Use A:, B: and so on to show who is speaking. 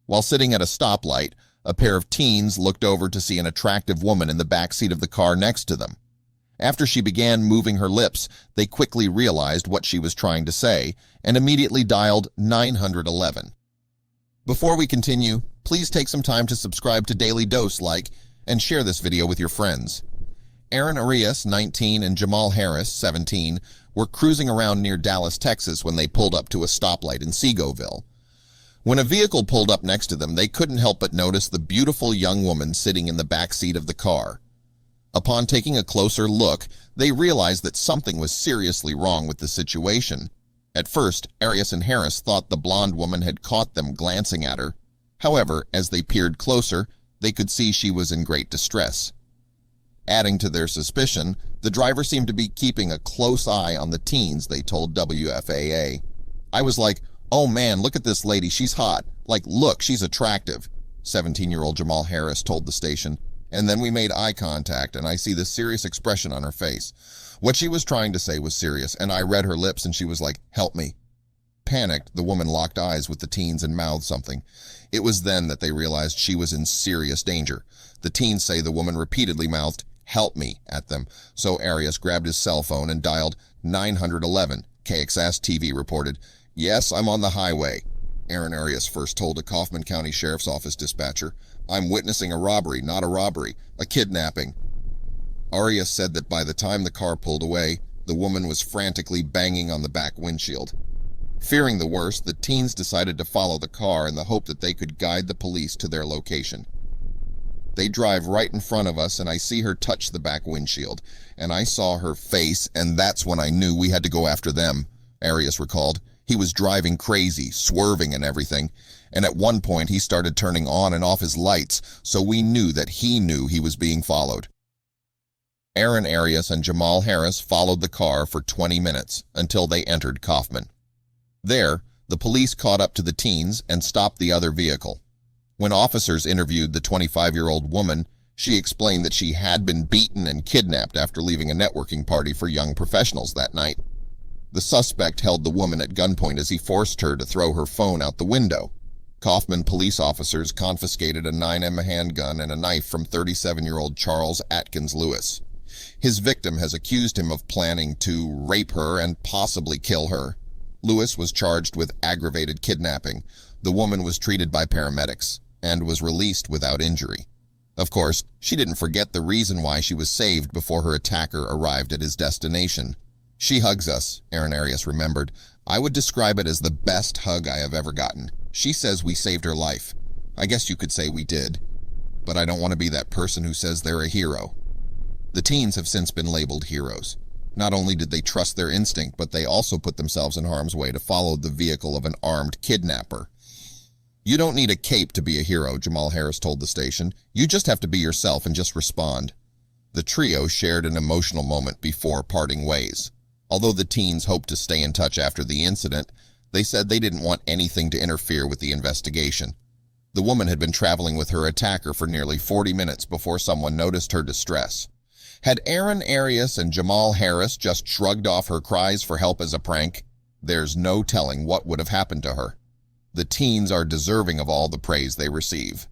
A: While sitting at a stoplight, a pair of teens looked over to see an attractive woman in the backseat of the car next to them. After she began moving her lips, they quickly realized what she was trying to say and immediately dialed 911. Before we continue, please take some time to subscribe to Dailydose, like, and share this video with your friends. Aaron Arias, 19, and Jamal Harris, 17, were cruising around near Dallas, Texas when they pulled up to a stoplight in Seagoville. When a vehicle pulled up next to them, they couldn't help but notice the beautiful young woman sitting in the back seat of the car. Upon taking a closer look, they realized that something was seriously wrong with the situation. At first, Arias and Harris thought the blonde woman had caught them glancing at her. However, as they peered closer, they could see she was in great distress. Adding to their suspicion, the driver seemed to be keeping a close eye on the teens, they told WFAA. "I was like, oh man, look at this lady, she's hot. Like, look, she's attractive," 17-year-old Jamal Harris told the station. "And then we made eye contact, and I see this serious expression on her face. What she was trying to say was serious, and I read her lips, and she was like, 'Help me.'" Panicked, the woman locked eyes with the teens and mouthed something. It was then that they realized she was in serious danger. The teens say the woman repeatedly mouthed, "Help me," at them, so Arias grabbed his cell phone and dialed 911. KXS TV reported, "Yes, I'm on the highway." Aaron Arias first told a Kaufman County Sheriff's Office dispatcher, "I'm witnessing a robbery, not a robbery, a kidnapping." Arias said that by the time the car pulled away, the woman was frantically banging on the back windshield. Fearing the worst, the teens decided to follow the car in the hope that they could guide the police to their location. "They drive right in front of us, and I see her touch the back windshield, and I saw her face, and that's when I knew we had to go after them," Arias recalled. "He was driving crazy, swerving and everything, and at one point he started turning on and off his lights, so we knew that he knew he was being followed." Aaron Arias and Jamal Harris followed the car for 20 minutes until they entered Kaufman. There, the police caught up to the teens and stopped the other vehicle. When officers interviewed the 25-year-old woman, she explained that she had been beaten and kidnapped after leaving a networking party for young professionals that night. The suspect held the woman at gunpoint as he forced her to throw her phone out the window. Kaufman police officers confiscated a 9mm handgun and a knife from 37-year-old Charles Atkins Lewis. His victim has accused him of planning to rape her and possibly kill her. Lewis was charged with aggravated kidnapping. The woman was treated by paramedics and was released without injury. Of course, she didn't forget the reason why she was saved before her attacker arrived at his destination. "She hugs us," Aaron Arias remembered. "I would describe it as the best hug I have ever gotten. She says we saved her life. I guess you could say we did. But I don't want to be that person who says they're a hero." The teens have since been labeled heroes. Not only did they trust their instinct, but they also put themselves in harm's way to follow the vehicle of an armed kidnapper. "You don't need a cape to be a hero," Jamal Harris told the station. "You just have to be yourself and just respond." The trio shared an emotional moment before parting ways. Although the teens hoped to stay in touch after the incident, they said they didn't want anything to interfere with the investigation. The woman had been traveling with her attacker for nearly 40 minutes before someone noticed her distress. Had Aaron Arias and Jamal Harris just shrugged off her cries for help as a prank? There's no telling what would have happened to her. The teens are deserving of all the praise they receive.